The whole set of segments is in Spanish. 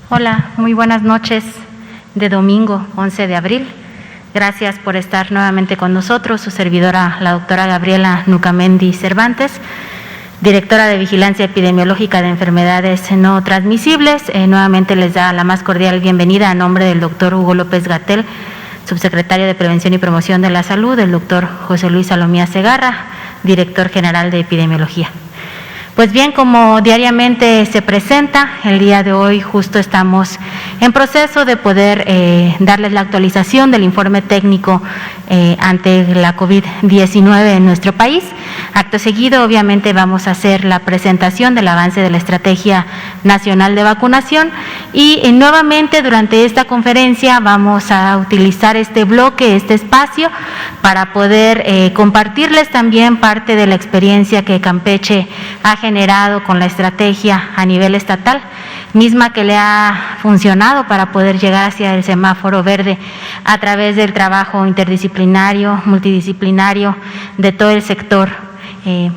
Hola, muy buenas noches de domingo 11 de abril. Gracias por estar nuevamente con nosotros, su servidora, la doctora Gabriela Nucamendi Cervantes, directora de Vigilancia Epidemiológica de Enfermedades No Transmisibles. Nuevamente les da la más cordial bienvenida a nombre del doctor Hugo López-Gatell, subsecretario de Prevención y Promoción de la Salud, el doctor José Luis Salomía Segarra, director general de Epidemiología. Pues bien, como diariamente se presenta, el día de hoy justo estamos en proceso de poder darles la actualización del informe técnico ante la COVID-19 en nuestro país. Acto seguido, obviamente, vamos a hacer la presentación del avance de la Estrategia Nacional de Vacunación y nuevamente durante esta conferencia vamos a utilizar este bloque, este espacio, para poder compartirles también parte de la experiencia que Campeche ha generado con la estrategia a nivel estatal, misma que le ha funcionado para poder llegar hacia el semáforo verde a través del trabajo interdisciplinario, multidisciplinario de todo el sector.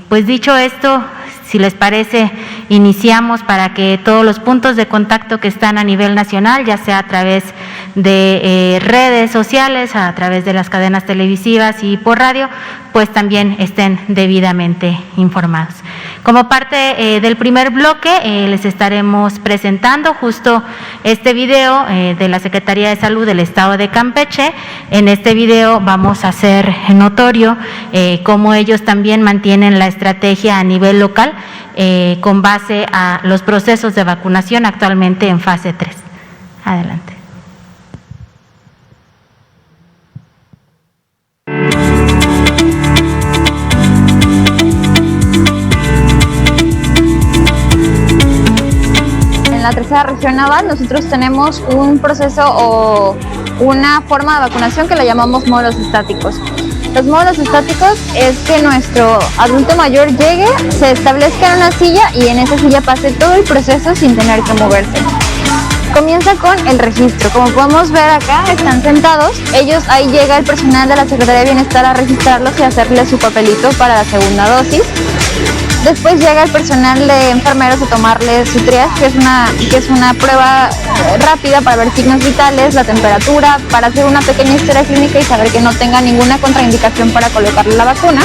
Pues dicho esto, si les parece, iniciamos para que todos los puntos de contacto que están a nivel nacional, ya sea a través de redes sociales, a través de las cadenas televisivas y por radio, pues también estén debidamente informados. Como parte del primer bloque, les estaremos presentando justo este video de la Secretaría de Salud del Estado de Campeche. En este video vamos a hacer notorio cómo ellos también mantienen la estrategia a nivel local con base a los procesos de vacunación actualmente en fase 3. Adelante. En la tercera región naval nosotros tenemos un proceso o una forma de vacunación que la llamamos módulos estáticos. Los módulos estáticos es que nuestro adulto mayor llegue, se establezca en una silla y en esa silla pase todo el proceso sin tener que moverse. Comienza con el registro. Como podemos ver acá, están sentados. Ahí llega el personal de la Secretaría de Bienestar a registrarlos y hacerles su papelito para la segunda dosis. Después llega el personal de enfermeros a tomarles su triage, que es una prueba rápida para ver signos vitales, la temperatura, para hacer una pequeña historia clínica y saber que no tenga ninguna contraindicación para colocarle la vacuna.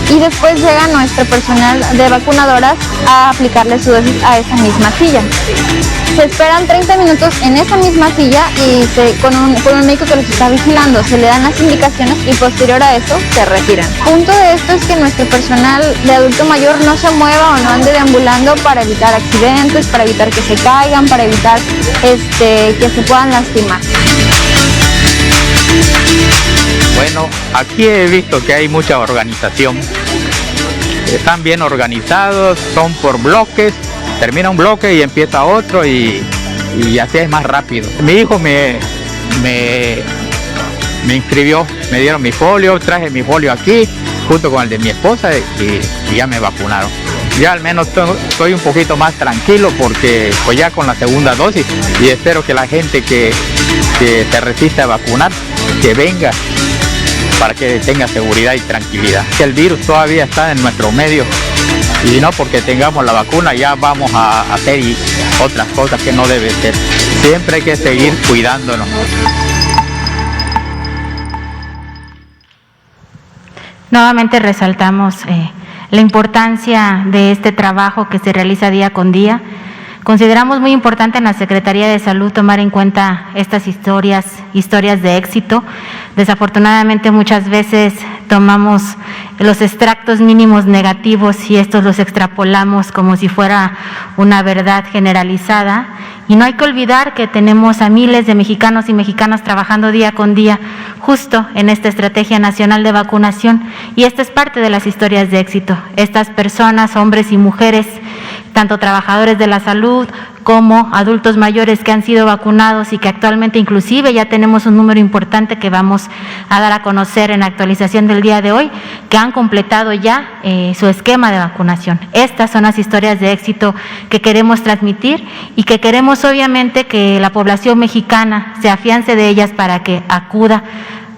Y después llega nuestro personal de vacunadoras a aplicarle su dosis a esa misma silla. Se esperan 30 minutos en esa misma silla y con un médico que los está vigilando, se le dan las indicaciones y posterior a eso se retiran. Punto de esto es que nuestro personal de adulto mayor no se mueva o no ande deambulando para evitar accidentes, para evitar que se caigan, para evitar que se puedan lastimar. Bueno, aquí he visto que hay mucha organización. Están bien organizados, son por bloques. Termina un bloque y empieza otro y así es más rápido. Mi hijo me inscribió, me dieron mi folio, traje mi folio aquí junto con el de mi esposa y ya me vacunaron. Ya al menos estoy un poquito más tranquilo porque pues ya con la segunda dosis y espero que la gente que se resiste a vacunar, que venga para que tenga seguridad y tranquilidad. Que el virus todavía está en nuestro medio. Y no porque tengamos la vacuna ya vamos a hacer otras cosas que no debe ser. Siempre hay que seguir cuidándonos. Nuevamente resaltamos la importancia de este trabajo que se realiza día con día. Consideramos muy importante en la Secretaría de Salud tomar en cuenta estas historias de éxito. Desafortunadamente muchas veces tomamos los extractos mínimos negativos y estos los extrapolamos como si fuera una verdad generalizada. Y no hay que olvidar que tenemos a miles de mexicanos y mexicanas trabajando día con día justo en esta Estrategia Nacional de Vacunación y esta es parte de las historias de éxito. Estas personas, hombres y mujeres, tanto trabajadores de la salud como adultos mayores que han sido vacunados y que actualmente inclusive ya tenemos un número importante que vamos a dar a conocer en la actualización del día de hoy, que han completado ya su esquema de vacunación. Estas son las historias de éxito que queremos transmitir y que queremos obviamente que la población mexicana se afiance de ellas para que acuda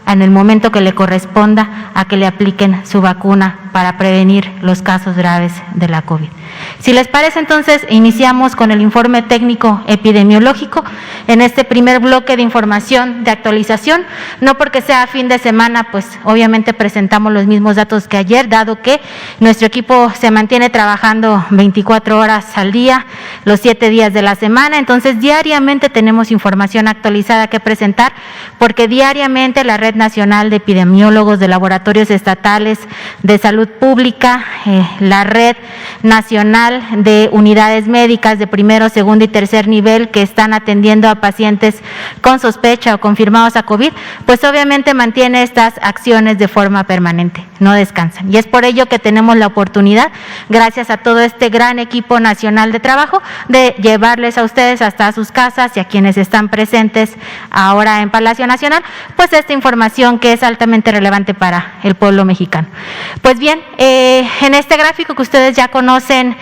en el momento que le corresponda a que le apliquen su vacuna para prevenir los casos graves de la COVID. Si les parece, entonces, iniciamos con el informe técnico epidemiológico en este primer bloque de información de actualización. No porque sea fin de semana, pues obviamente presentamos los mismos datos que ayer, dado que nuestro equipo se mantiene trabajando 24 horas al día, los 7 días de la semana. Entonces, diariamente tenemos información actualizada que presentar, porque diariamente la Red Nacional de Epidemiólogos de Laboratorios Estatales de Salud Pública, la Red Nacional de Unidades Médicas de primero, segundo y tercer nivel que están atendiendo a pacientes con sospecha o confirmados a COVID, pues obviamente mantiene estas acciones de forma permanente, no descansan. Y es por ello que tenemos la oportunidad, gracias a todo este gran equipo nacional de trabajo, de llevarles a ustedes hasta sus casas y a quienes están presentes ahora en Palacio Nacional, pues esta información que es altamente relevante para el pueblo mexicano. Pues bien, en este gráfico que ustedes ya conocen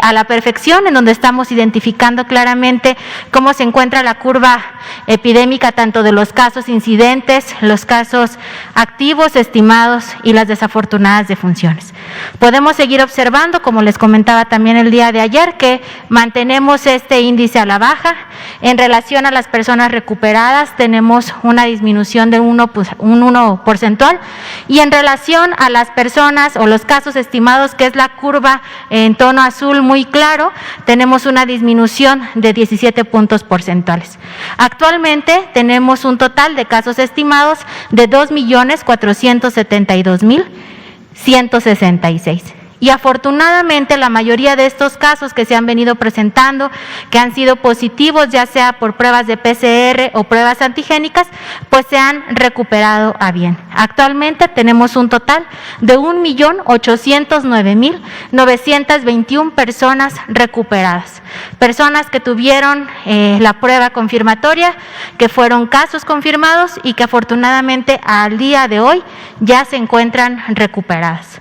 a la perfección, en donde estamos identificando claramente cómo se encuentra la curva epidémica, tanto de los casos incidentes, los casos activos estimados y las desafortunadas defunciones. Podemos seguir observando, como les comentaba también el día de ayer, que mantenemos este índice a la baja. En relación a las personas recuperadas, tenemos una disminución de un 1 porcentual, y en relación a las personas o los casos estimados, que es la curva en tono azul muy claro, tenemos una disminución de 17 puntos porcentuales. Actualmente tenemos un total de casos estimados de 2.472.166. Y afortunadamente la mayoría de estos casos que se han venido presentando, que han sido positivos ya sea por pruebas de PCR o pruebas antigénicas, pues se han recuperado a bien. Actualmente tenemos un total de 1.809.921 personas recuperadas. Personas que tuvieron la prueba confirmatoria, que fueron casos confirmados y que afortunadamente al día de hoy ya se encuentran recuperadas.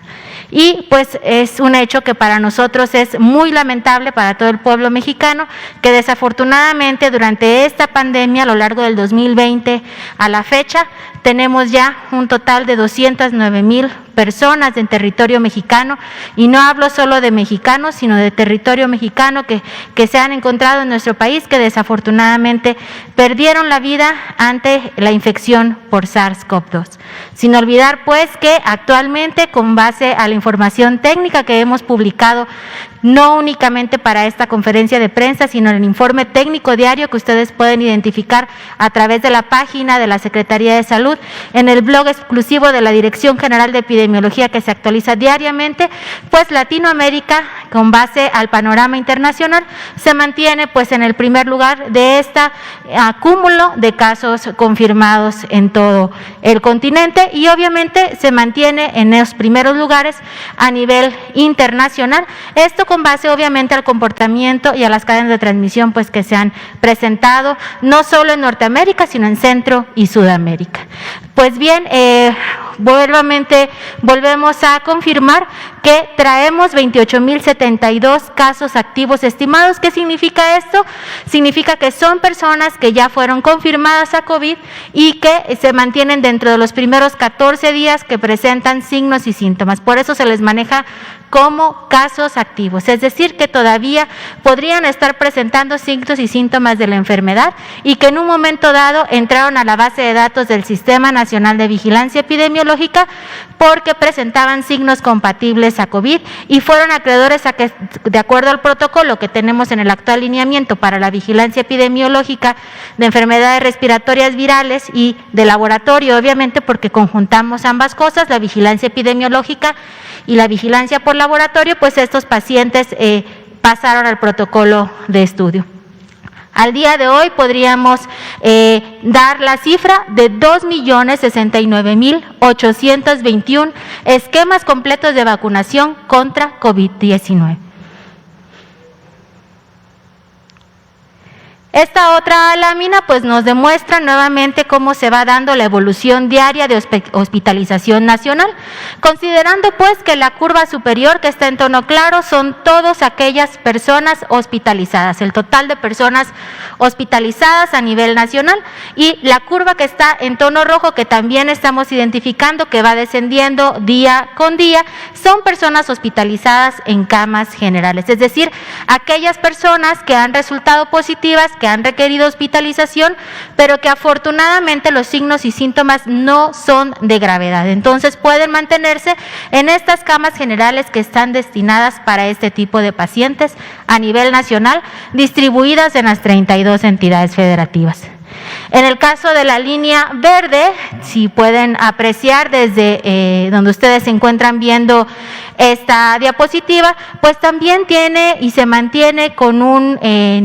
Y pues es un hecho que para nosotros es muy lamentable, para todo el pueblo mexicano, que desafortunadamente durante esta pandemia, a lo largo del 2020 a la fecha, tenemos ya un total de 209.000 personas en territorio mexicano, y no hablo solo de mexicanos, sino de territorio mexicano que se han encontrado en nuestro país, que desafortunadamente perdieron la vida ante la infección por SARS-CoV-2. Sin olvidar pues que actualmente, con base a la información técnica que hemos publicado, no únicamente para esta conferencia de prensa, sino en el informe técnico diario que ustedes pueden identificar a través de la página de la Secretaría de Salud, en el blog exclusivo de la Dirección General de Epidemiología que se actualiza diariamente, pues Latinoamérica, con base al panorama internacional, se mantiene pues en el primer lugar de este acúmulo de casos confirmados en todo el continente, y obviamente se mantiene en los primeros lugares a nivel internacional. Esto con base obviamente al comportamiento y a las cadenas de transmisión pues que se han presentado no solo en Norteamérica, sino en Centro y Sudamérica. Pues bien, volvemos a confirmar que traemos 28.072 casos activos estimados. ¿Qué significa esto? Significa que son personas que ya fueron confirmadas a COVID y que se mantienen dentro de los primeros 14 días que presentan signos y síntomas. Por eso se les maneja como casos activos, es decir, que todavía podrían estar presentando signos y síntomas de la enfermedad y que en un momento dado entraron a la base de datos del Sistema Nacional de Vigilancia Epidemiológica porque presentaban signos compatibles a COVID y fueron acreedores a que, de acuerdo al protocolo que tenemos en el actual lineamiento para la vigilancia epidemiológica de enfermedades respiratorias virales y de laboratorio, obviamente porque conjuntamos ambas cosas, la vigilancia epidemiológica y la vigilancia por laboratorio, pues estos pacientes pasaron al protocolo de estudio. Al día de hoy podríamos dar la cifra de 2.069.821 esquemas completos de vacunación contra COVID-19. Esta otra lámina pues nos demuestra nuevamente cómo se va dando la evolución diaria de hospitalización nacional, considerando pues que la curva superior que está en tono claro son todas aquellas personas hospitalizadas, el total de personas hospitalizadas a nivel nacional, y la curva que está en tono rojo, que también estamos identificando que va descendiendo día con día, son personas hospitalizadas en camas generales, es decir, aquellas personas que han resultado positivas, que han requerido hospitalización, pero que afortunadamente los signos y síntomas no son de gravedad. Entonces pueden mantenerse en estas camas generales que están destinadas para este tipo de pacientes a nivel nacional, distribuidas en las 32 entidades federativas. En el caso de la línea verde, si pueden apreciar desde donde ustedes se encuentran viendo esta diapositiva, pues también tiene y se mantiene con un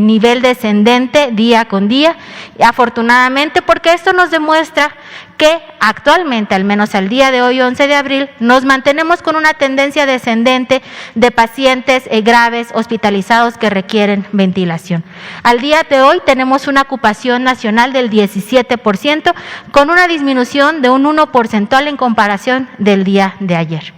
nivel descendente día con día, afortunadamente, porque esto nos demuestra que actualmente, al menos al día de hoy, 11 de abril, nos mantenemos con una tendencia descendente de pacientes graves hospitalizados que requieren ventilación. Al día de hoy tenemos una ocupación nacional del 17%, con una disminución de un 1 porcentual en comparación del día de ayer.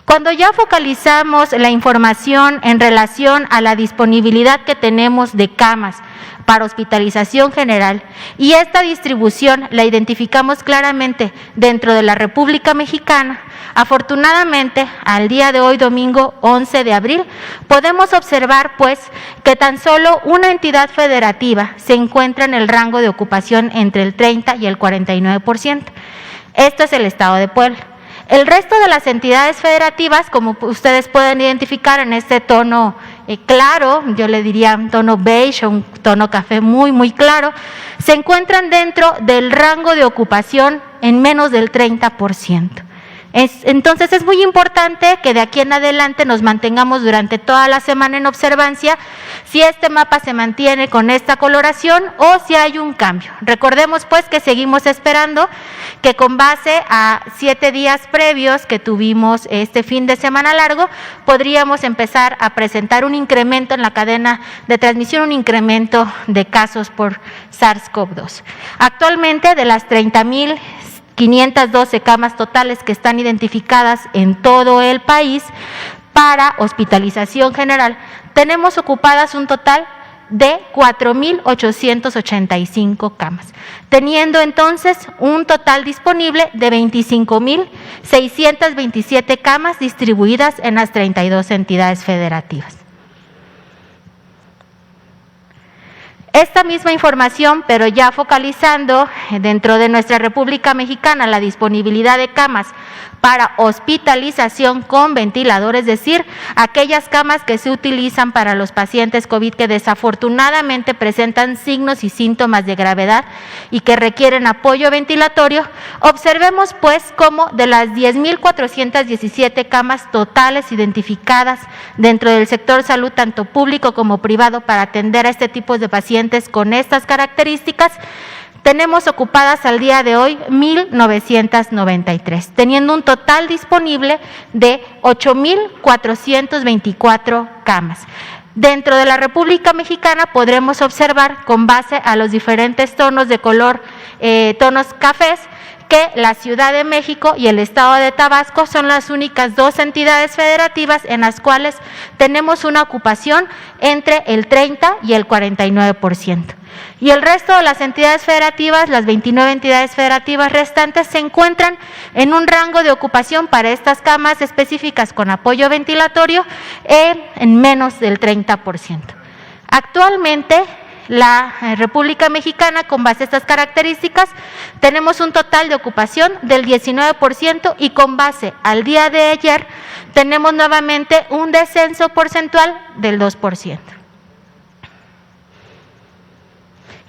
Cuando ya focalizamos la información en relación a la disponibilidad que tenemos de camas para hospitalización general, y esta distribución la identificamos claramente dentro de la República Mexicana, afortunadamente al día de hoy, domingo 11 de abril, podemos observar pues que tan solo una entidad federativa se encuentra en el rango de ocupación entre el 30 y el 49%. Esto es el Estado de Puebla. El resto de las entidades federativas, como ustedes pueden identificar en este tono claro, yo le diría un tono beige o un tono café muy claro, se encuentran dentro del rango de ocupación en menos del 30%. Entonces es muy importante que de aquí en adelante nos mantengamos durante toda la semana en observancia si este mapa se mantiene con esta coloración o si hay un cambio. Recordemos pues que seguimos esperando que con base a 7 días previos que tuvimos este fin de semana largo, podríamos empezar a presentar un incremento en la cadena de transmisión, un incremento de casos por SARS-CoV-2. Actualmente, de las 30,512 camas totales que están identificadas en todo el país para hospitalización general, tenemos ocupadas un total de 4,885 camas, teniendo entonces un total disponible de 25,627 camas distribuidas en las 32 entidades federativas. Esta misma información, pero ya focalizando dentro de nuestra República Mexicana la disponibilidad de camas para hospitalización con ventilador, es decir, aquellas camas que se utilizan para los pacientes COVID que desafortunadamente presentan signos y síntomas de gravedad y que requieren apoyo ventilatorio, observemos pues cómo de las 10,417 camas totales identificadas dentro del sector salud, tanto público como privado, para atender a este tipo de pacientes con estas características, tenemos ocupadas al día de hoy 1,993, teniendo un total disponible de 8,424 camas. Dentro de la República Mexicana podremos observar, con base a los diferentes tonos de color, tonos cafés, que la Ciudad de México y el Estado de Tabasco son las únicas dos entidades federativas en las cuales tenemos una ocupación entre el 30 y el 49%. Y el resto de las entidades federativas, las 29 entidades federativas restantes, se encuentran en un rango de ocupación para estas camas específicas con apoyo ventilatorio en menos del 30%. Actualmente, la República Mexicana, con base a estas características, tenemos un total de ocupación del 19% y con base al día de ayer tenemos nuevamente un descenso porcentual del 2%.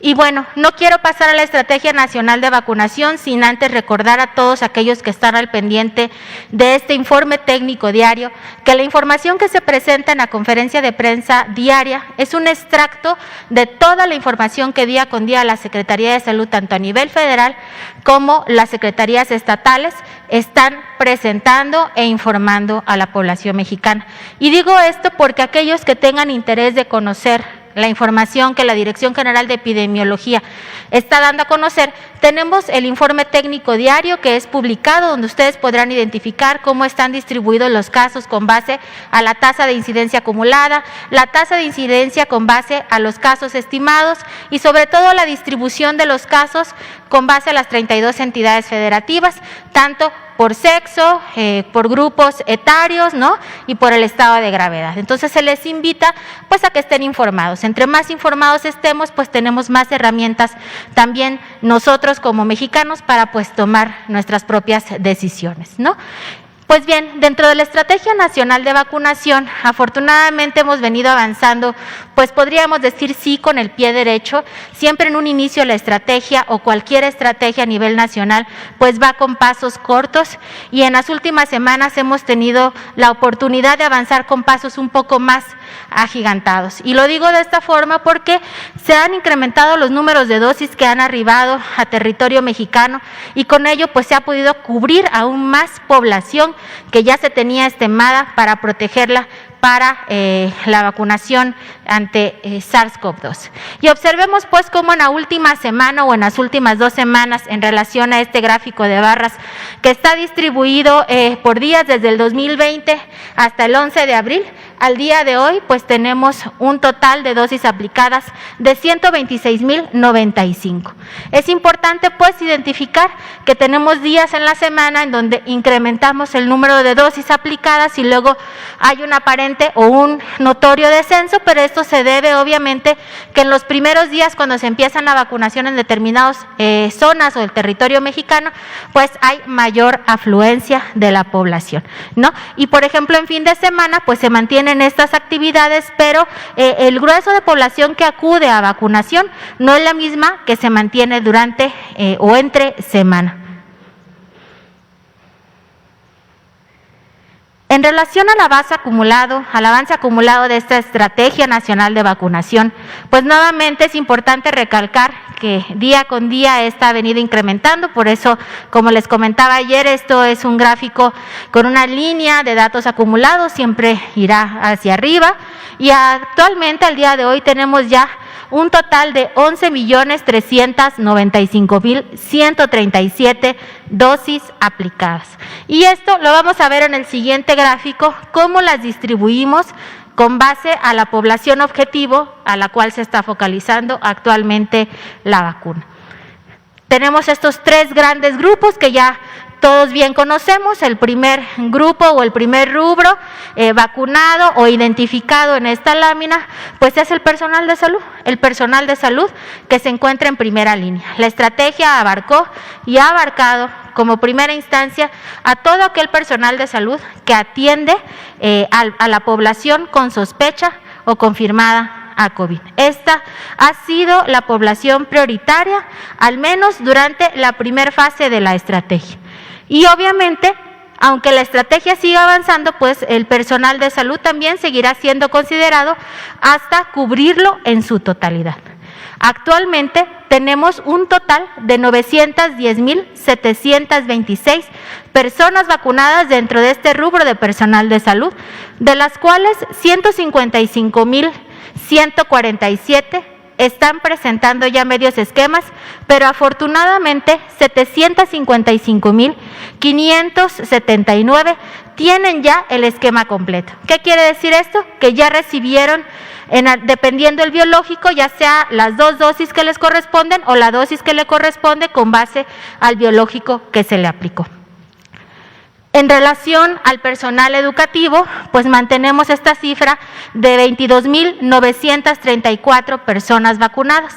Y bueno, no quiero pasar a la Estrategia Nacional de Vacunación sin antes recordar a todos aquellos que están al pendiente de este informe técnico diario, que la información que se presenta en la conferencia de prensa diaria es un extracto de toda la información que día con día la Secretaría de Salud, tanto a nivel federal como las secretarías estatales, están presentando e informando a la población mexicana. Y digo esto porque aquellos que tengan interés de conocer la información que la Dirección General de Epidemiología está dando a conocer, tenemos el informe técnico diario que es publicado, donde ustedes podrán identificar cómo están distribuidos los casos con base a la tasa de incidencia acumulada, la tasa de incidencia con base a los casos estimados y sobre todo la distribución de los casos con base a las 32 entidades federativas, tanto por sexo, por grupos etarios, ¿no? Y por el estado de gravedad. Entonces se les invita pues a que estén informados. Entre más informados estemos, pues tenemos más herramientas también nosotros como mexicanos para pues tomar nuestras propias decisiones, ¿no? Pues bien, dentro de la Estrategia Nacional de Vacunación, afortunadamente hemos venido avanzando, pues podríamos decir sí con el pie derecho. Siempre en un inicio la estrategia o cualquier estrategia a nivel nacional, pues va con pasos cortos y en las últimas semanas hemos tenido la oportunidad de avanzar con pasos un poco más agigantados. Y lo digo de esta forma porque se han incrementado los números de dosis que han arribado a territorio mexicano y con ello pues se ha podido cubrir aún más población que ya se tenía estimada para protegerla para la vacunación ante SARS-CoV-2. Y observemos pues cómo en la última semana o en las últimas 2 semanas en relación a este gráfico de barras que está distribuido por días desde el 2020 hasta el 11 de abril, al día de hoy pues tenemos un total de dosis aplicadas de 126,095. Es importante pues identificar que tenemos días en la semana en donde incrementamos el número de dosis aplicadas y luego hay un aparente o un notorio descenso, pero esto se debe obviamente que en los primeros días cuando se empiezan la vacunación en determinadas zonas o el territorio mexicano, pues hay mayor afluencia de la población, ¿no? Y por ejemplo en fin de semana pues se mantienen estas actividades, pero el grueso de población que acude a vacunación no es la misma que se mantiene durante o entre semana. En relación al avance acumulado de esta Estrategia Nacional de Vacunación, pues nuevamente es importante recalcar que día con día esta ha venido incrementando, por eso, como les comentaba ayer, esto es un gráfico con una línea de datos acumulados, siempre irá hacia arriba, y actualmente al día de hoy tenemos ya un total de 11,395,137 dosis aplicadas. Y esto lo vamos a ver en el siguiente gráfico, cómo las distribuimos con base a la población objetivo a la cual se está focalizando actualmente la vacuna. Tenemos estos 3 grandes grupos que ya todos bien conocemos. El primer grupo o el primer rubro vacunado o identificado en esta lámina, pues es el personal de salud que se encuentra en primera línea. La estrategia abarcó y ha abarcado como primera instancia a todo aquel personal de salud que atiende a la población con sospecha o confirmada a COVID. Esta ha sido la población prioritaria, al menos durante la primera fase de la estrategia. Y obviamente, aunque la estrategia siga avanzando, pues el personal de salud también seguirá siendo considerado hasta cubrirlo en su totalidad. Actualmente tenemos un total de 910,726 personas vacunadas dentro de este rubro de personal de salud, de las cuales 155,147 están presentando ya medios esquemas, pero afortunadamente 755,579 tienen ya el esquema completo. ¿Qué quiere decir esto? Que ya recibieron, dependiendo del biológico, ya sea las 2 dosis que les corresponden o la dosis que le corresponde con base al biológico que se le aplicó. En relación al personal educativo, pues mantenemos esta cifra de 22,934 personas vacunadas,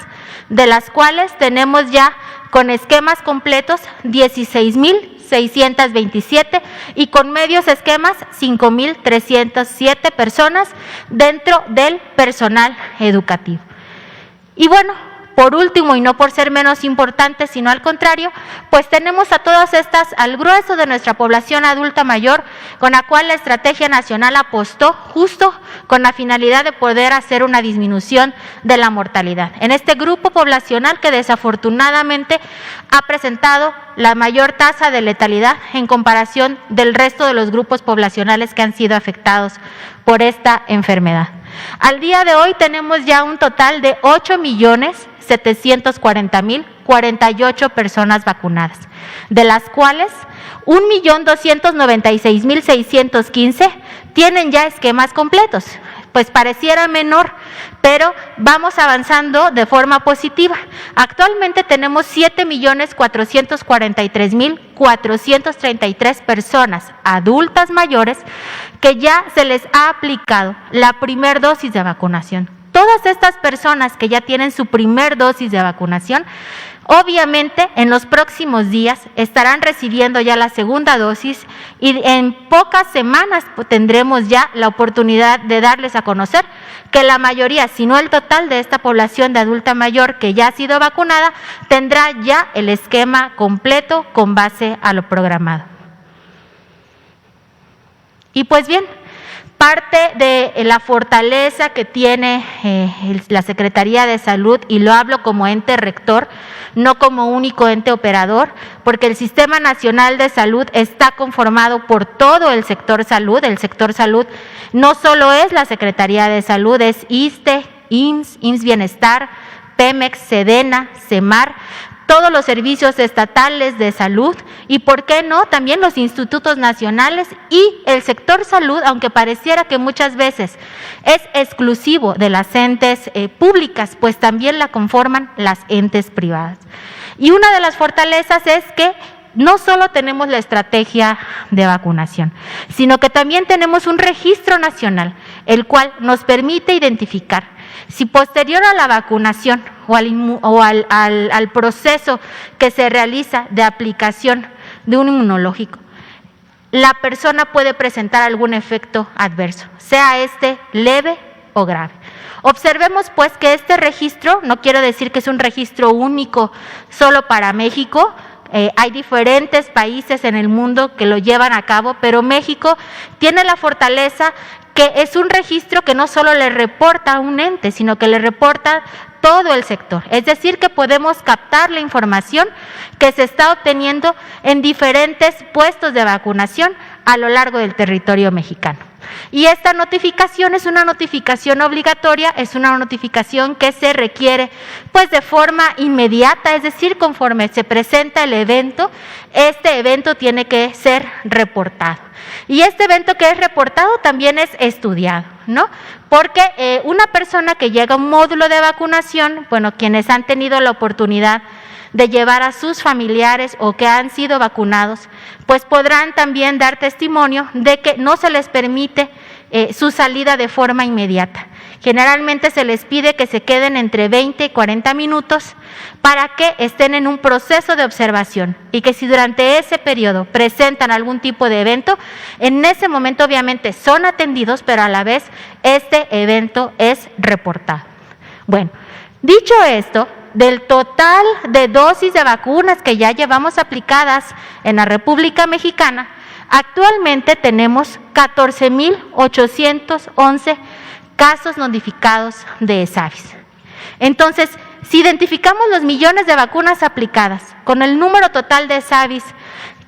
de las cuales tenemos ya con esquemas completos 16,627 y con medios esquemas 5,307 personas dentro del personal educativo. Y bueno, por último, y no por ser menos importantes, sino al contrario, pues tenemos a todas estas, al grueso de nuestra población adulta mayor, con la cual la Estrategia Nacional apostó justo con la finalidad de poder hacer una disminución de la mortalidad. En este grupo poblacional que desafortunadamente ha presentado la mayor tasa de letalidad en comparación del resto de los grupos poblacionales que han sido afectados por esta enfermedad. Al día de hoy tenemos ya un total de 8.740.048 personas vacunadas, de las cuales 1.296.615 tienen ya esquemas completos. Pues pareciera menor, pero vamos avanzando de forma positiva. Actualmente tenemos 7.443.433 personas adultas mayores que ya se les ha aplicado la primera dosis de vacunación. Todas estas personas que ya tienen su primer dosis de vacunación, obviamente en los próximos días estarán recibiendo ya la segunda dosis y en pocas semanas tendremos ya la oportunidad de darles a conocer que la mayoría, si no el total de esta población de adulta mayor que ya ha sido vacunada, tendrá ya el esquema completo con base a lo programado. Y pues bien, parte de la fortaleza que tiene la Secretaría de Salud, y lo hablo como ente rector, no como único ente operador, porque el Sistema Nacional de Salud está conformado por todo el sector salud. El sector salud no solo es la Secretaría de Salud, es ISSSTE, IMSS Bienestar, Pemex, Sedena, Semar, todos los servicios estatales de salud y, ¿por qué no?, también los institutos nacionales y el sector salud, aunque pareciera que muchas veces es exclusivo de las entes públicas, pues también la conforman las entes privadas. Y una de las fortalezas es que no solo tenemos la estrategia de vacunación, sino que también tenemos un registro nacional, el cual nos permite identificar si posterior a la vacunación o al proceso que se realiza de aplicación de un inmunológico, la persona puede presentar algún efecto adverso, sea este leve o grave. Observemos pues que este registro, no quiero decir que es un registro único solo para México, hay diferentes países en el mundo que lo llevan a cabo, pero México tiene la fortaleza que es un registro que no solo le reporta a un ente, sino que le reporta todo el sector. Es decir, que podemos captar la información que se está obteniendo en diferentes puestos de vacunación a lo largo del territorio mexicano. Y esta notificación es una notificación obligatoria, es una notificación que se requiere pues de forma inmediata, es decir, conforme se presenta el evento, este evento tiene que ser reportado. Y este evento que es reportado también es estudiado, ¿no? Porque una persona que llega a un módulo de vacunación, bueno, quienes han tenido la oportunidad de llevar a sus familiares o que han sido vacunados, pues podrán también dar testimonio de que no se les permite su salida de forma inmediata. Generalmente se les pide que se queden entre 20 y 40 minutos para que estén en un proceso de observación y que si durante ese periodo presentan algún tipo de evento, en ese momento obviamente son atendidos, pero a la vez este evento es reportado. Bueno, dicho esto, del total de dosis de vacunas que ya llevamos aplicadas en la República Mexicana, actualmente tenemos 14.811 casos notificados de ESAVIS. Entonces, si identificamos los millones de vacunas aplicadas con el número total de ESAVIS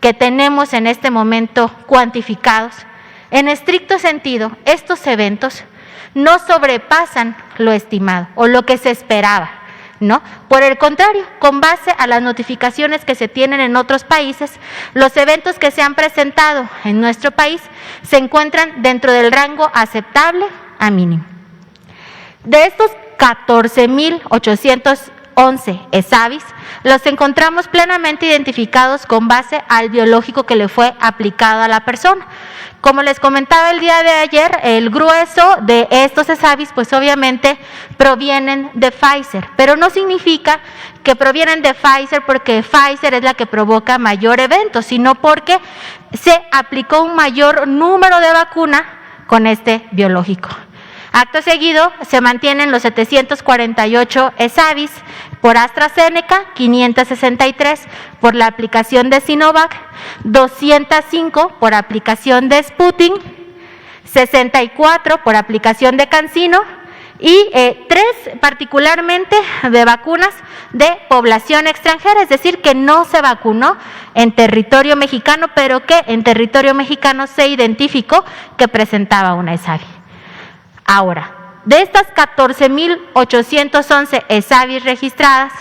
que tenemos en este momento cuantificados, en estricto sentido, estos eventos no sobrepasan lo estimado o lo que se esperaba, ¿no? Por el contrario, con base a las notificaciones que se tienen en otros países, los eventos que se han presentado en nuestro país se encuentran dentro del rango aceptable a mínimo. De estos 14.811 ESAVIS, los encontramos plenamente identificados con base al biológico que le fue aplicado a la persona. Como les comentaba el día de ayer, el grueso de estos ESAVIS pues obviamente provienen de Pfizer, pero no significa que provienen de Pfizer porque Pfizer es la que provoca mayor evento, sino porque se aplicó un mayor número de vacuna con este biológico. Acto seguido se mantienen los 748 ESAVIS por AstraZeneca, 563 por la aplicación de Sinovac, 205 por aplicación de Sputnik, 64 por aplicación de CanSino y 3 particularmente de vacunas de población extranjera, es decir, que no se vacunó en territorio mexicano, pero que en territorio mexicano se identificó que presentaba una ESAVI. Ahora, de estas 14.811 ESAVIs registradas,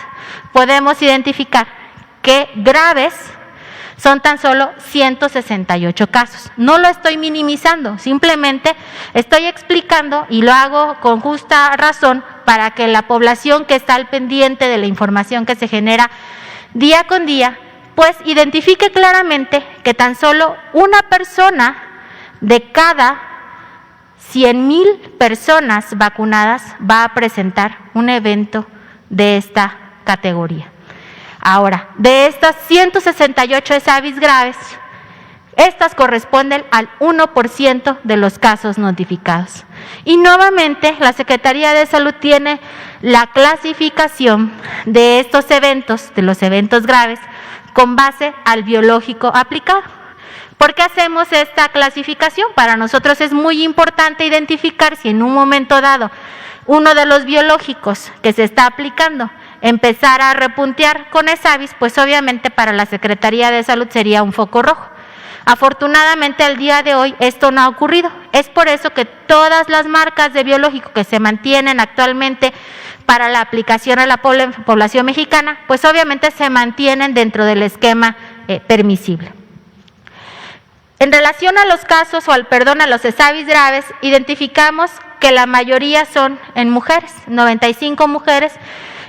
podemos identificar que graves son tan solo 168 casos. No lo estoy minimizando, simplemente estoy explicando y lo hago con justa razón para que la población que está al pendiente de la información que se genera día con día, pues identifique claramente que tan solo una persona de cada 100,000 personas vacunadas va a presentar un evento de esta categoría. Ahora, de estas 168 ESAVIs graves, estas corresponden al 1% de los casos notificados. Y nuevamente, la Secretaría de Salud tiene la clasificación de estos eventos, de los eventos graves, con base al biológico aplicado. ¿Por qué hacemos esta clasificación? Para nosotros es muy importante identificar si en un momento dado uno de los biológicos que se está aplicando empezar a repuntear con ESAVIs, pues obviamente para la Secretaría de Salud sería un foco rojo. Afortunadamente al día de hoy esto no ha ocurrido. Es por eso que todas las marcas de biológico que se mantienen actualmente para la aplicación a la población mexicana, pues obviamente se mantienen dentro del esquema permisible. En relación a los casos a los ESAVIs graves, identificamos que la mayoría son en mujeres, 95 mujeres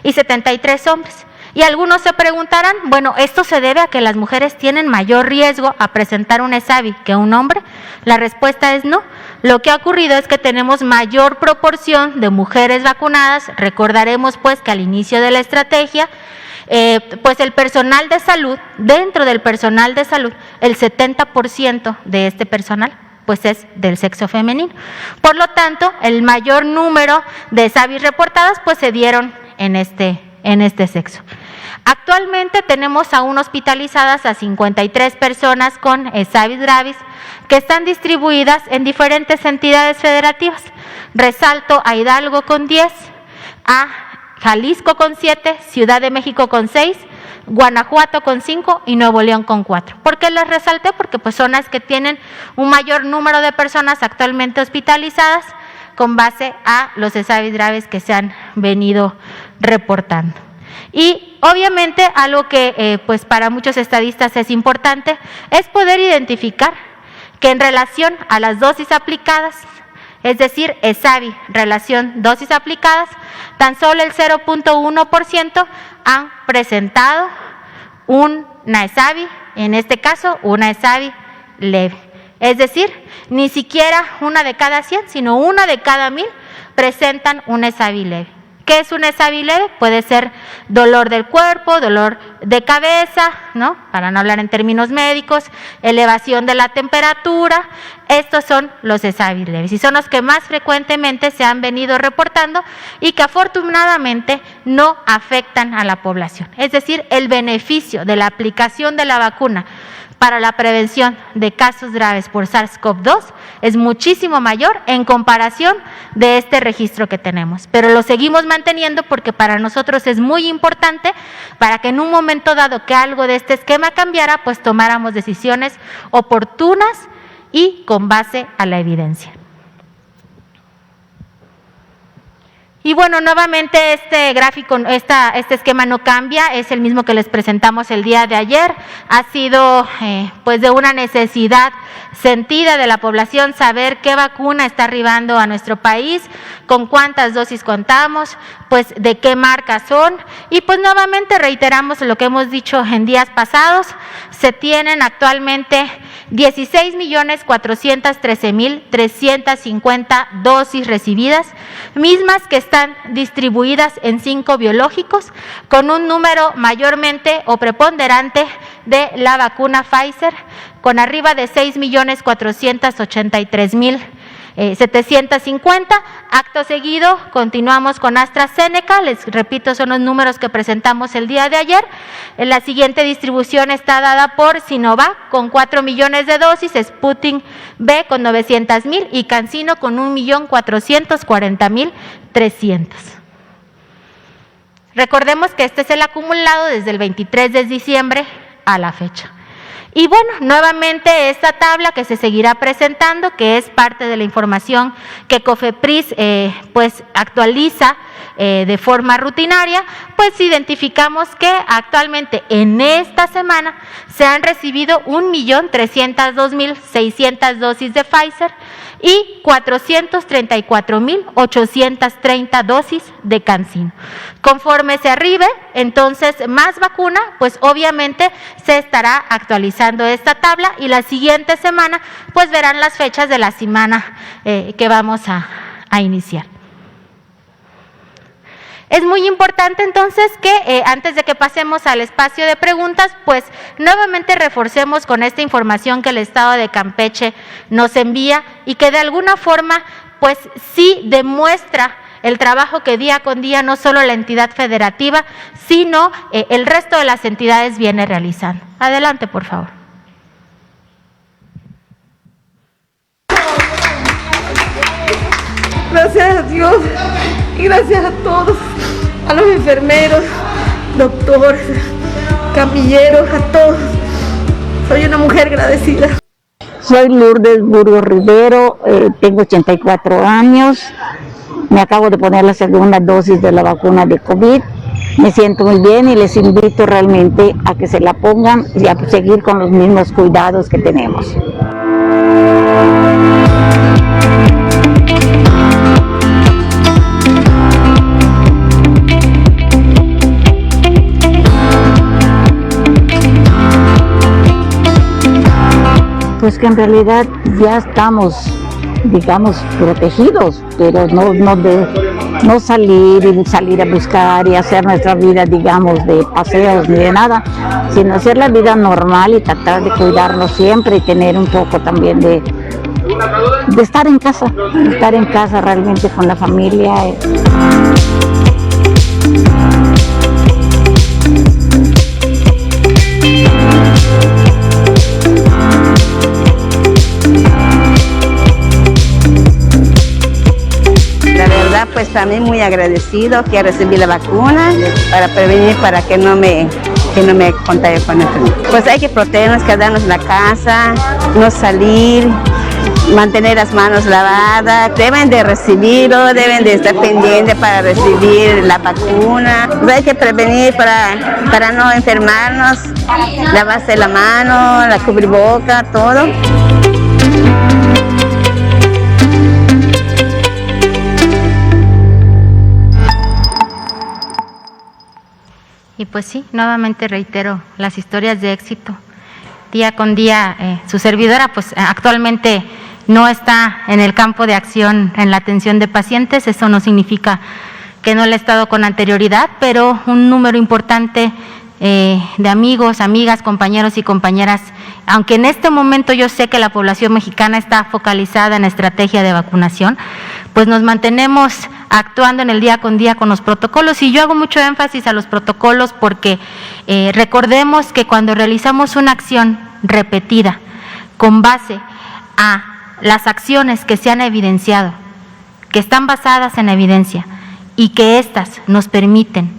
y 73 hombres. Y algunos se preguntarán, bueno, ¿esto se debe a que las mujeres tienen mayor riesgo a presentar un ESAVI que un hombre? La respuesta es no. Lo que ha ocurrido es que tenemos mayor proporción de mujeres vacunadas. Recordaremos pues que al inicio de la estrategia, pues el personal de salud, dentro del personal de salud, el 70% de este personal pues es del sexo femenino. Por lo tanto, el mayor número de ESAVIs reportadas pues se dieron en este sexo. Actualmente tenemos aún hospitalizadas a 53 personas con ESAVIs graves que están distribuidas en diferentes entidades federativas. Resalto a Hidalgo con 10, a Jalisco con 7, Ciudad de México con 6, Guanajuato con 5 y Nuevo León con 4. ¿Por qué les resalté? Porque pues son las que tienen un mayor número de personas actualmente hospitalizadas con base a los ESAVIs graves que se han venido reportando. Y obviamente algo que pues para muchos estadistas es importante es poder identificar que en relación a las dosis aplicadas, es decir, ESAVI relación dosis aplicadas, tan solo el 0.1% han presentado una ESAVI, en este caso una ESAVI leve. Es decir, ni siquiera una de cada 100, sino una de cada 1000 presentan una ESAVI leve. ¿Qué es una ESAVI leve? Puede ser dolor del cuerpo, dolor de cabeza, ¿no? Para no hablar en términos médicos, elevación de la temperatura. Estos son los ESAVI leves y son los que más frecuentemente se han venido reportando y que afortunadamente no afectan a la población. Es decir, el beneficio de la aplicación de la vacuna para la prevención de casos graves por SARS-CoV-2 es muchísimo mayor en comparación de este registro que tenemos. Pero lo seguimos manteniendo porque para nosotros es muy importante para que en un momento dado que algo de este esquema cambiara, pues tomáramos decisiones oportunas y con base a la evidencia. Y bueno, nuevamente este gráfico, este esquema no cambia, es el mismo que les presentamos el día de ayer. Ha sido pues de una necesidad sentida de la población saber qué vacuna está arribando a nuestro país, con cuántas dosis contamos, pues de qué marcas son. Y pues nuevamente reiteramos lo que hemos dicho en días pasados, se tienen actualmente 16.413.350 dosis recibidas, mismas que están distribuidas en 5 biológicos, con un número mayormente o preponderante de la vacuna Pfizer, con arriba de 6.483.000 750. Acto seguido, continuamos con AstraZeneca. Les repito, son los números que presentamos el día de ayer. La siguiente distribución está dada por Sinovac con 4 millones de dosis, Sputnik V con 900,000 y CanSino con 1.440.300. Recordemos que este es el acumulado desde el 23 de diciembre a la fecha. Y bueno, nuevamente esta tabla que se seguirá presentando, que es parte de la información que COFEPRIS pues actualiza de forma rutinaria, pues identificamos que actualmente en esta semana se han recibido 1.302.600 dosis de Pfizer y 434.830 dosis de CanSino. Conforme se arribe entonces más vacuna, pues obviamente se estará actualizando esta tabla y la siguiente semana pues verán las fechas de la semana que vamos a iniciar. Es muy importante entonces que antes de que pasemos al espacio de preguntas, pues nuevamente reforcemos con esta información que el Estado de Campeche nos envía y que de alguna forma pues sí demuestra el trabajo que día con día no solo la entidad federativa, sino el resto de las entidades viene realizando. Adelante, por favor. Gracias a Dios y gracias a todos, a los enfermeros, doctores, camilleros, a todos. Soy una mujer agradecida. Soy Lourdes Burgos Rivero, tengo 84 años, me acabo de poner la segunda dosis de la vacuna de COVID, me siento muy bien y les invito realmente a que se la pongan y a seguir con los mismos cuidados que tenemos. Pues que en realidad ya estamos, digamos, protegidos, pero no salir a buscar y hacer nuestra vida, digamos, de paseos ni de nada, sino hacer la vida normal y tratar de cuidarnos siempre y tener un poco también de estar en casa realmente con la familia. Pues también muy agradecido que recibí la vacuna para prevenir, para que no me contagie con esto. Pues hay que protegernos, quedarnos en la casa, no salir, mantener las manos lavadas. Deben de recibirlo, deben de estar pendientes para recibir la vacuna. Pues hay que prevenir para no enfermarnos, lavarse la mano, la cubriboca, todo. Y pues sí, nuevamente reitero las historias de éxito. Día con día, su servidora pues actualmente no está en el campo de acción en la atención de pacientes. Eso no significa que no le he estado con anterioridad, pero un número importante de amigos, amigas, compañeros y compañeras, aunque en este momento yo sé que la población mexicana está focalizada en estrategia de vacunación, pues nos mantenemos actuando en el día con día con los protocolos, y yo hago mucho énfasis a los protocolos porque recordemos que cuando realizamos una acción repetida con base a las acciones que se han evidenciado, que están basadas en evidencia y que éstas nos permiten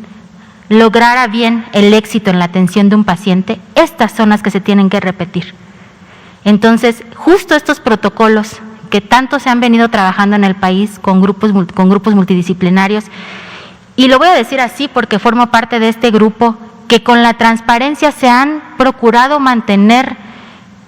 lograr a bien el éxito en la atención de un paciente, estas son las que se tienen que repetir. Entonces, justo estos protocolos que tanto se han venido trabajando en el país con grupos multidisciplinarios, y lo voy a decir así porque formo parte de este grupo, que con la transparencia se han procurado mantener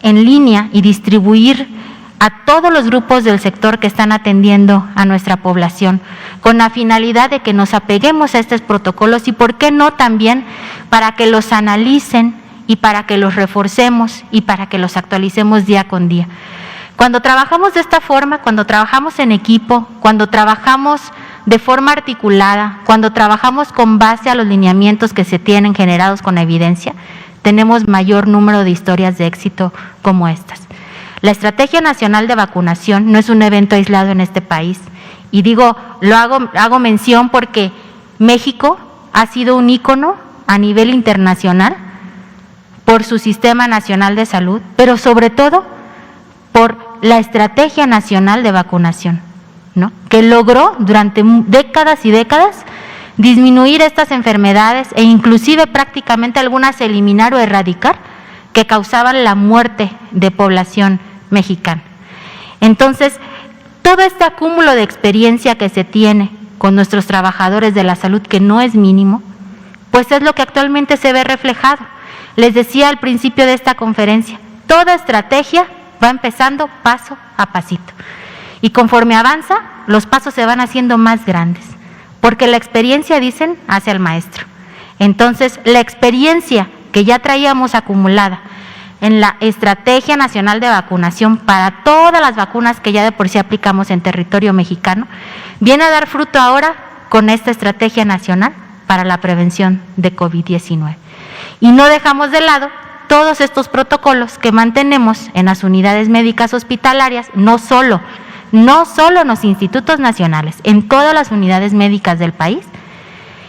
en línea y distribuir a todos los grupos del sector que están atendiendo a nuestra población, con la finalidad de que nos apeguemos a estos protocolos y por qué no también para que los analicen y para que los reforcemos y para que los actualicemos día con día. Cuando trabajamos de esta forma, cuando trabajamos en equipo, cuando trabajamos de forma articulada, cuando trabajamos con base a los lineamientos que se tienen generados con evidencia, tenemos mayor número de historias de éxito como estas. La Estrategia Nacional de Vacunación no es un evento aislado en este país. Y hago mención porque México ha sido un ícono a nivel internacional por su Sistema Nacional de Salud, pero sobre todo por la Estrategia Nacional de Vacunación, ¿no?, que logró durante décadas y décadas disminuir estas enfermedades e inclusive prácticamente algunas eliminar o erradicar, que causaban la muerte de población mexicana. Entonces, todo este acúmulo de experiencia que se tiene con nuestros trabajadores de la salud, que no es mínimo, pues es lo que actualmente se ve reflejado. Les decía al principio de esta conferencia, toda estrategia va empezando paso a pasito. Y conforme avanza, los pasos se van haciendo más grandes, porque la experiencia, dicen, hace al maestro. Entonces, la experiencia que ya traíamos acumulada en la Estrategia Nacional de Vacunación para todas las vacunas que ya de por sí aplicamos en territorio mexicano, viene a dar fruto ahora con esta Estrategia Nacional para la Prevención de COVID-19. Y no dejamos de lado todos estos protocolos que mantenemos en las unidades médicas hospitalarias, no solo en los institutos nacionales, en todas las unidades médicas del país,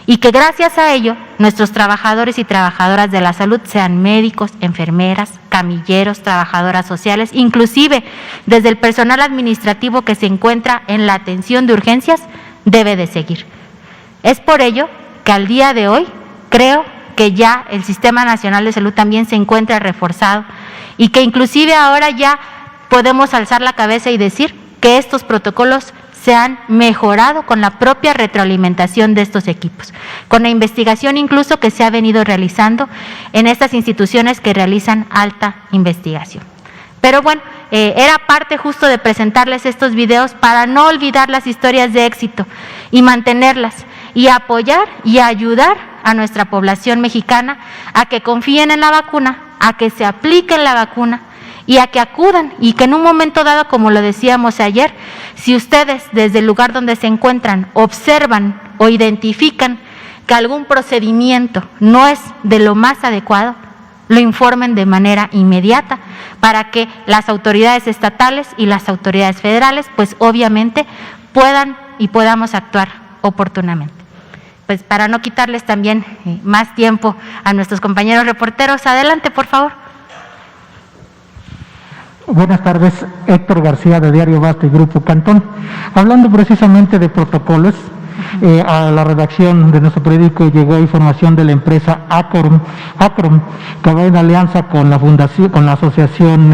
y que gracias a ello nuestros trabajadores y trabajadoras de la salud, sean médicos, enfermeras, camilleros, trabajadoras sociales, inclusive desde el personal administrativo que se encuentra en la atención de urgencias, debe de seguir. Es por ello que al día de hoy creo que ya el Sistema Nacional de Salud también se encuentra reforzado y que inclusive ahora ya podemos alzar la cabeza y decir que estos protocolos se han mejorado con la propia retroalimentación de estos equipos, con la investigación incluso que se ha venido realizando en estas instituciones que realizan alta investigación. Pero bueno, era parte justo de presentarles estos videos para no olvidar las historias de éxito y mantenerlas y apoyar y ayudar a nuestra población mexicana a que confíen en la vacuna, a que se apliquen la vacuna y a que acudan, y que en un momento dado, como lo decíamos ayer, si ustedes desde el lugar donde se encuentran observan o identifican que algún procedimiento no es de lo más adecuado, lo informen de manera inmediata para que las autoridades estatales y las autoridades federales, pues obviamente podamos actuar oportunamente. Pues para no quitarles también más tiempo a nuestros compañeros reporteros, adelante por favor. Buenas tardes, Héctor García de Diario Basta y Grupo Cantón. Hablando precisamente de protocolos, a la redacción de nuestro periódico llegó información de la empresa Acrom, que va en alianza con la fundación, con la asociación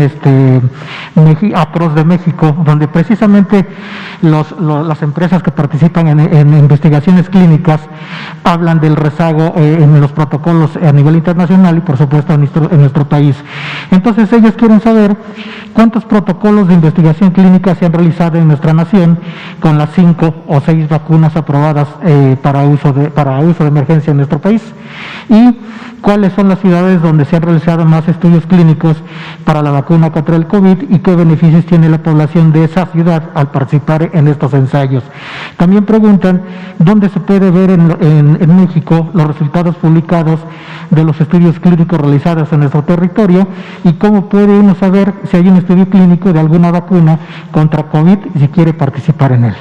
APROS de México, donde precisamente las empresas que participan en investigaciones clínicas hablan del rezago en los protocolos a nivel internacional y por supuesto en nuestro país. Entonces ellos quieren saber cuántos protocolos de investigación clínica se han realizado en nuestra nación con las 5 o 6 vacunas aprobadas para uso de emergencia en nuestro país, y cuáles son las ciudades donde se han realizado más estudios clínicos para la vacuna contra el COVID y qué beneficios tiene la población de esa ciudad al participar en estos ensayos. También preguntan dónde se puede ver en México los resultados publicados de los estudios clínicos realizados en nuestro territorio y cómo puede uno saber si hay un estudio clínico de alguna vacuna contra COVID y si quiere participar en él.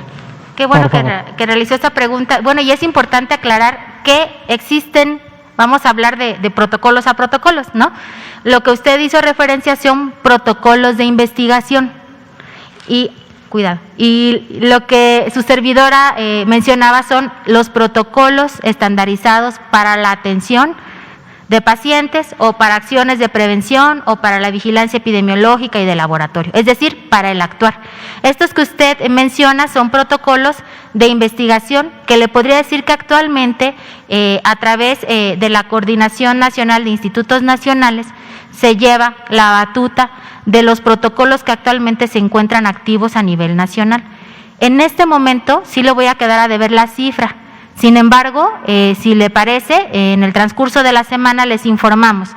Qué bueno que realizó esta pregunta. Bueno, y es importante aclarar que existen, vamos a hablar de protocolos a protocolos, ¿no? Lo que usted hizo referencia son protocolos de investigación. Y, cuidado, y lo que su servidora mencionaba son los protocolos estandarizados para la atención de pacientes o para acciones de prevención o para la vigilancia epidemiológica y de laboratorio, es decir, para el actuar. Estos que usted menciona son protocolos de investigación que le podría decir que actualmente a través de la Coordinación Nacional de Institutos Nacionales se lleva la batuta de los protocolos que actualmente se encuentran activos a nivel nacional. En este momento sí le voy a quedar a deber la cifra. Sin embargo, si le parece, en el transcurso de la semana les informamos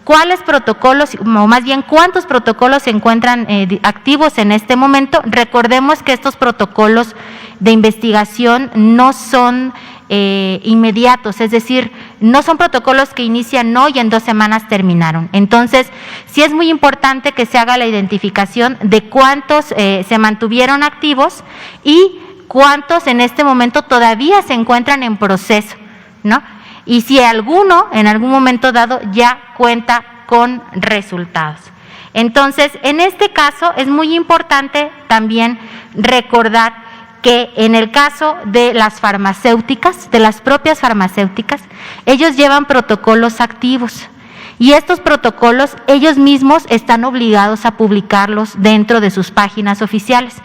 cuáles protocolos, o más bien cuántos protocolos se encuentran activos en este momento. Recordemos que estos protocolos de investigación no son inmediatos, es decir, no son protocolos que inician hoy y en 2 semanas terminaron. Entonces, sí es muy importante que se haga la identificación de cuántos se mantuvieron activos y cuántos en este momento todavía se encuentran en proceso, ¿no? Y si alguno en algún momento dado ya cuenta con resultados. Entonces, en este caso es muy importante también recordar que en el caso de las farmacéuticas, de las propias farmacéuticas, ellos llevan protocolos activos y estos protocolos ellos mismos están obligados a publicarlos dentro de sus páginas oficiales.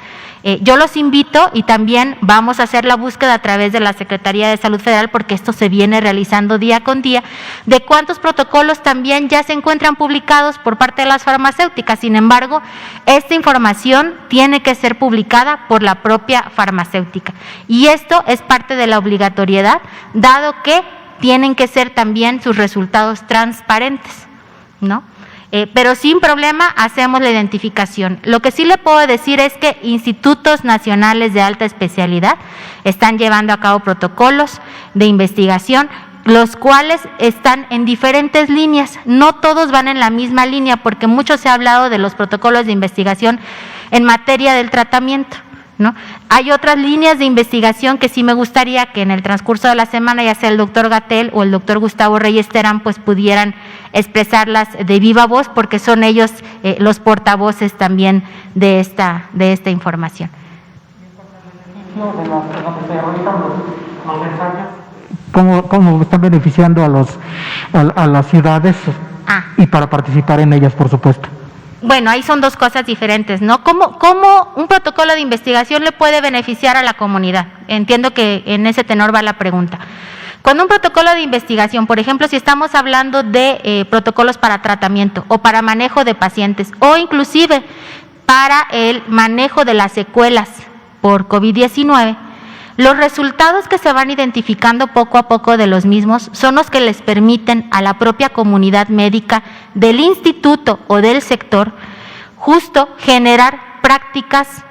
Yo los invito y también vamos a hacer la búsqueda a través de la Secretaría de Salud Federal, porque esto se viene realizando día con día, de cuántos protocolos también ya se encuentran publicados por parte de las farmacéuticas. Sin embargo, esta información tiene que ser publicada por la propia farmacéutica y esto es parte de la obligatoriedad, dado que tienen que ser también sus resultados transparentes, ¿no? Pero sin problema hacemos la identificación. Lo que sí le puedo decir es que institutos nacionales de alta especialidad están llevando a cabo protocolos de investigación, los cuales están en diferentes líneas. No todos van en la misma línea, porque mucho se ha hablado de los protocolos de investigación en materia del tratamiento, ¿no? Hay otras líneas de investigación que sí me gustaría que en el transcurso de la semana, ya sea el doctor Gatell o el doctor Gustavo Reyes Terán, pues pudieran expresarlas de viva voz, porque son ellos los portavoces también de esta información. ¿Cómo están beneficiando a las ciudades y para participar en ellas, por supuesto? Bueno, ahí son dos cosas diferentes, ¿no? ¿Cómo un protocolo de investigación le puede beneficiar a la comunidad? Entiendo que en ese tenor va la pregunta. Cuando un protocolo de investigación, por ejemplo, si estamos hablando de protocolos para tratamiento o para manejo de pacientes o inclusive para el manejo de las secuelas por COVID-19, los resultados que se van identificando poco a poco de los mismos son los que les permiten a la propia comunidad médica del instituto o del sector justo generar prácticas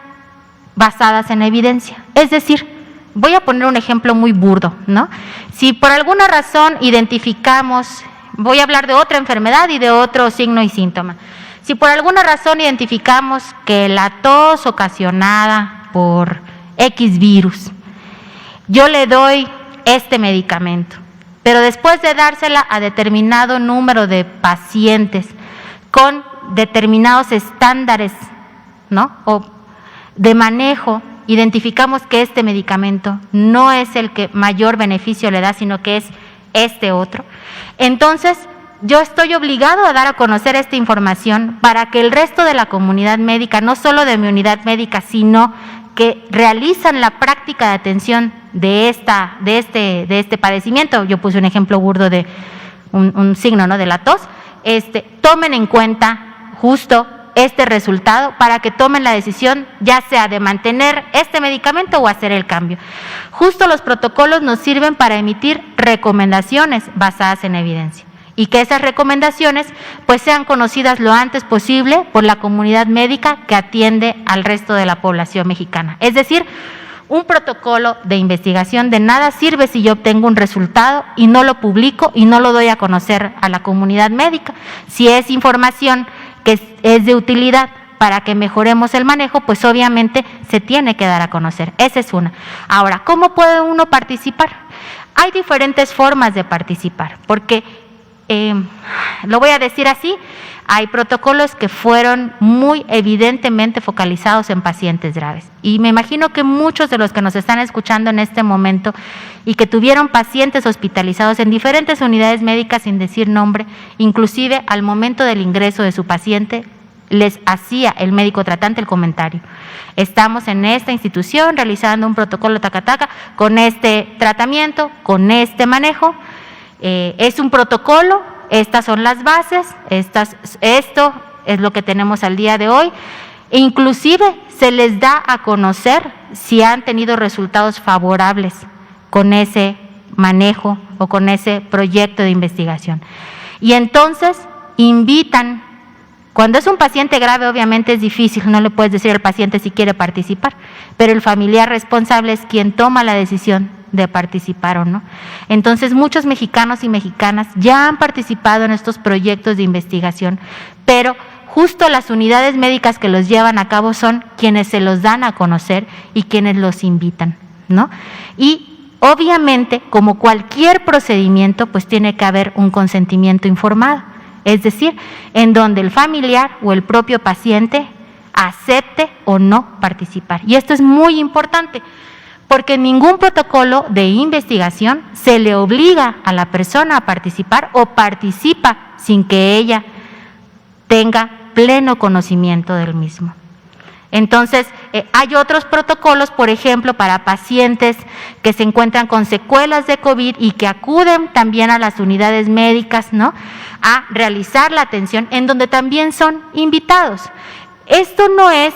basadas en evidencia. Es decir, voy a poner un ejemplo muy burdo, ¿no? Si por alguna razón identificamos, voy a hablar de otra enfermedad y de otro signo y síntoma. Si por alguna razón identificamos que la tos ocasionada por X virus, yo le doy este medicamento, pero después de dársela a determinado número de pacientes con determinados estándares, ¿no?, o de manejo, identificamos que este medicamento no es el que mayor beneficio le da, sino que es este otro, entonces yo estoy obligado a dar a conocer esta información para que el resto de la comunidad médica, no solo de mi unidad médica, sino que realizan la práctica de atención de este padecimiento, yo puse un ejemplo burdo de un signo, ¿no?, de la tos, tomen en cuenta justo este resultado para que tomen la decisión, ya sea de mantener este medicamento o hacer el cambio. Justo los protocolos nos sirven para emitir recomendaciones basadas en evidencia y que esas recomendaciones pues sean conocidas lo antes posible por la comunidad médica que atiende al resto de la población mexicana. Es decir, un protocolo de investigación de nada sirve si yo obtengo un resultado y no lo publico y no lo doy a conocer a la comunidad médica. Si es información que es de utilidad para que mejoremos el manejo, pues obviamente se tiene que dar a conocer. Esa es una. Ahora, ¿cómo puede uno participar? Hay diferentes formas de participar, porque lo voy a decir así, hay protocolos que fueron muy evidentemente focalizados en pacientes graves. Y me imagino que muchos de los que nos están escuchando en este momento y que tuvieron pacientes hospitalizados en diferentes unidades médicas, sin decir nombre, inclusive al momento del ingreso de su paciente, les hacía el médico tratante el comentario: estamos en esta institución realizando un protocolo taca-taca con este tratamiento, con este manejo. Es un protocolo, estas son las bases, esto es lo que tenemos al día de hoy, e inclusive se les da a conocer si han tenido resultados favorables con ese manejo o con ese proyecto de investigación. Y entonces invitan, cuando es un paciente grave obviamente es difícil, no le puedes decir al paciente si quiere participar, pero el familiar responsable es quien toma la decisión de participar o no. Entonces, muchos mexicanos y mexicanas ya han participado en estos proyectos de investigación, pero justo las unidades médicas que los llevan a cabo son quienes se los dan a conocer y quienes los invitan, ¿no? Y obviamente, como cualquier procedimiento, pues tiene que haber un consentimiento informado, es decir, en donde el familiar o el propio paciente acepte o no participar. Y esto es muy importante, porque en ningún protocolo de investigación se le obliga a la persona a participar o participa sin que ella tenga pleno conocimiento del mismo. Entonces, hay otros protocolos, por ejemplo, para pacientes que se encuentran con secuelas de COVID y que acuden también a las unidades médicas, ¿no?, a realizar la atención, en donde también son invitados. Esto no es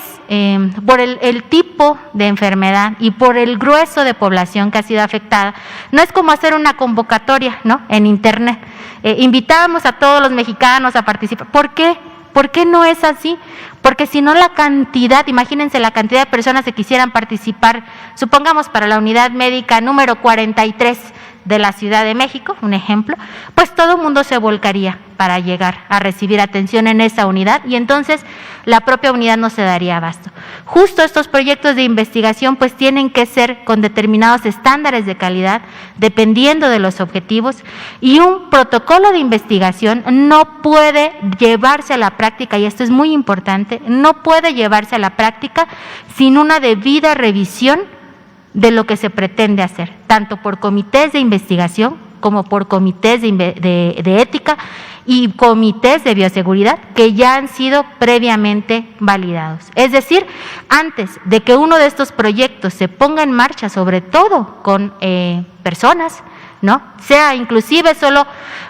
por el tipo de enfermedad y por el grueso de población que ha sido afectada, no es como hacer una convocatoria, ¿no?, en internet. Invitábamos a todos los mexicanos a participar. ¿Por qué? ¿Por qué no es así? Porque si no la cantidad, imagínense la cantidad de personas que quisieran participar, supongamos para la unidad médica número 43 de la Ciudad de México, un ejemplo, pues todo el mundo se volcaría para llegar a recibir atención en esa unidad y entonces la propia unidad no se daría abasto. Justo estos proyectos de investigación pues tienen que ser con determinados estándares de calidad, dependiendo de los objetivos, y un protocolo de investigación no puede llevarse a la práctica, y esto es muy importante, no puede llevarse a la práctica sin una debida revisión de lo que se pretende hacer, tanto por comités de investigación como por comités de ética y comités de bioseguridad que ya han sido previamente validados. Es decir, antes de que uno de estos proyectos se ponga en marcha, sobre todo con personas, ¿no?, sea inclusive solo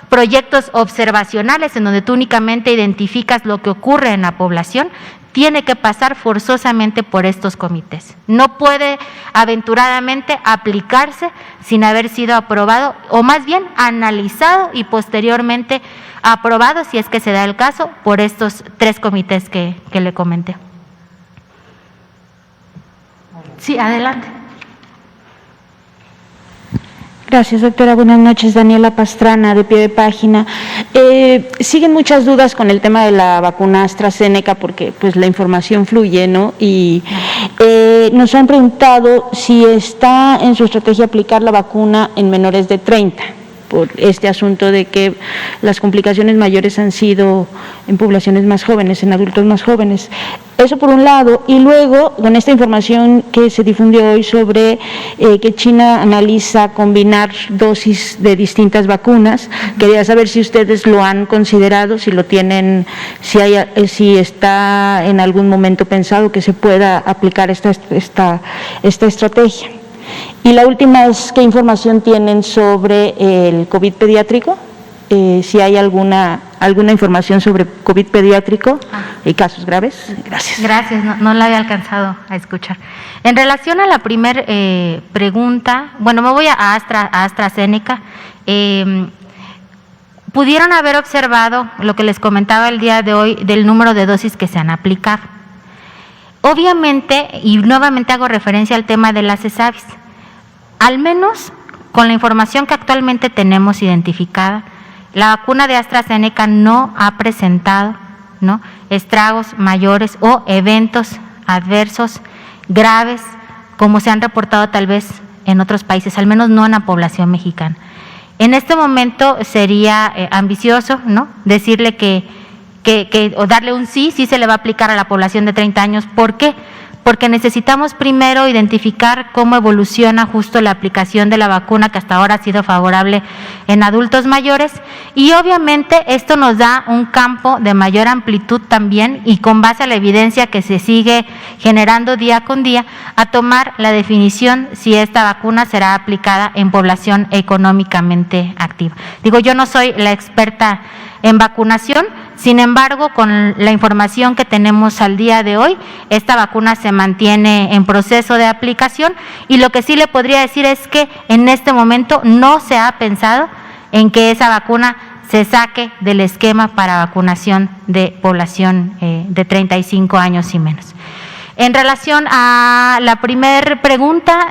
proyectos observacionales en donde tú únicamente identificas lo que ocurre en la población, tiene que pasar forzosamente por estos comités. No puede aventuradamente aplicarse sin haber sido aprobado, o más bien analizado y posteriormente aprobado, si es que se da el caso, por estos 3 comités que le comenté. Sí, adelante. Gracias, doctora. Buenas noches. Daniela Pastrana, de Pie de Página. Siguen muchas dudas con el tema de la vacuna AstraZeneca porque pues la información fluye, ¿no? Y nos han preguntado si está en su estrategia aplicar la vacuna en menores de 30, por este asunto de que las complicaciones mayores han sido en poblaciones más jóvenes, en adultos más jóvenes. Eso por un lado, y luego con esta información que se difundió hoy sobre que China analiza combinar dosis de distintas vacunas, quería saber si ustedes lo han considerado, si lo tienen, si está en algún momento pensado que se pueda aplicar esta estrategia. Y la última es, ¿qué información tienen sobre el COVID pediátrico? Si hay alguna información sobre COVID pediátrico y casos graves. Gracias. Gracias, no la había alcanzado a escuchar. En relación a la primera pregunta, bueno, me voy a AstraZeneca. Pudieron haber observado lo que les comentaba el día de hoy del número de dosis que se han aplicado. Obviamente, y nuevamente hago referencia al tema de las ESAVIS, al menos con la información que actualmente tenemos identificada, la vacuna de AstraZeneca no ha presentado, ¿no?, estragos mayores o eventos adversos graves como se han reportado tal vez en otros países, al menos no en la población mexicana. En este momento sería ambicioso, ¿no?, decirle o darle un sí se le va a aplicar a la población de 30 años. ¿Por qué? Porque necesitamos primero identificar cómo evoluciona justo la aplicación de la vacuna que hasta ahora ha sido favorable en adultos mayores, y obviamente esto nos da un campo de mayor amplitud también, y con base a la evidencia que se sigue generando día con día, a tomar la definición si esta vacuna será aplicada en población económicamente activa. Digo, yo no soy la experta en vacunación, sin embargo, con la información que tenemos al día de hoy, esta vacuna se mantiene en proceso de aplicación, y lo que sí le podría decir es que en este momento no se ha pensado en que esa vacuna se saque del esquema para vacunación de población de 35 años y menos. En relación a la primera pregunta,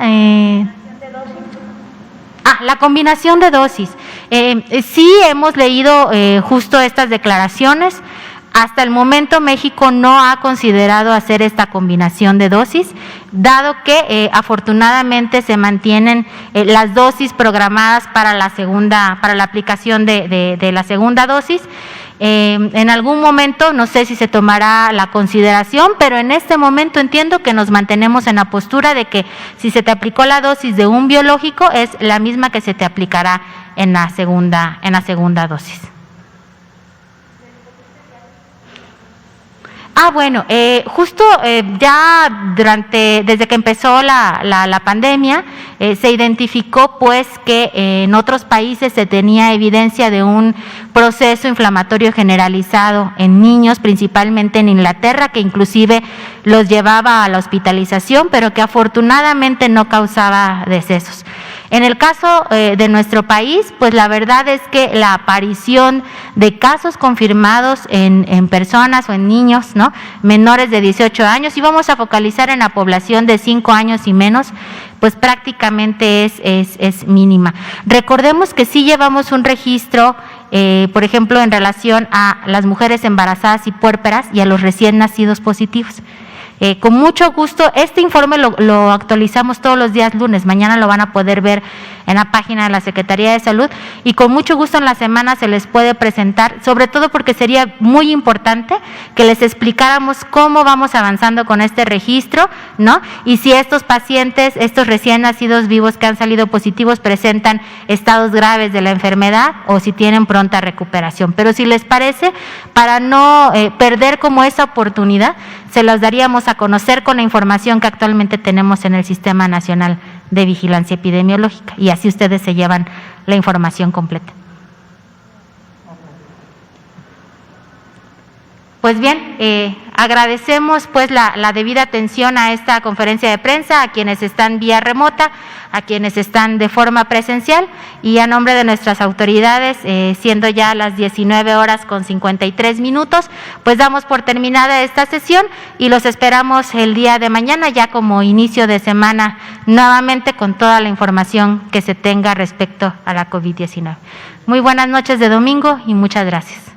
La combinación de dosis. Sí hemos leído justo estas declaraciones. Hasta el momento México no ha considerado hacer esta combinación de dosis, dado que afortunadamente se mantienen las dosis programadas para la aplicación de la segunda dosis. En algún momento no sé si se tomará la consideración, pero en este momento entiendo que nos mantenemos en la postura de que si se te aplicó la dosis de un biológico es la misma que se te aplicará en la segunda dosis. Bueno, justo ya desde que empezó la pandemia, se identificó pues que en otros países se tenía evidencia de un proceso inflamatorio generalizado en niños, principalmente en Inglaterra, que inclusive los llevaba a la hospitalización, pero que afortunadamente no causaba decesos. En el caso de nuestro país, pues la verdad es que la aparición de casos confirmados en personas o en niños, ¿no?, menores de 18 años, y vamos a focalizar en la población de 5 años y menos, pues prácticamente es mínima. Recordemos que sí llevamos un registro, por ejemplo, en relación a las mujeres embarazadas y puérperas y a los recién nacidos positivos. Con mucho gusto, este informe lo actualizamos todos los días lunes, mañana lo van a poder ver en la página de la Secretaría de Salud, y con mucho gusto en la semana se les puede presentar, sobre todo porque sería muy importante que les explicáramos cómo vamos avanzando con este registro, ¿no? Y si estos pacientes, estos recién nacidos vivos que han salido positivos presentan estados graves de la enfermedad o si tienen pronta recuperación. Pero si les parece, para no perder como esa oportunidad, se los daríamos a conocer con la información que actualmente tenemos en el Sistema Nacional de Vigilancia Epidemiológica, y así ustedes se llevan la información completa. Pues bien, agradecemos pues la debida atención a esta conferencia de prensa, a quienes están vía remota, a quienes están de forma presencial, y a nombre de nuestras autoridades, siendo ya las 19:53, pues damos por terminada esta sesión y los esperamos el día de mañana ya como inicio de semana nuevamente con toda la información que se tenga respecto a la COVID-19. Muy buenas noches de domingo y muchas gracias.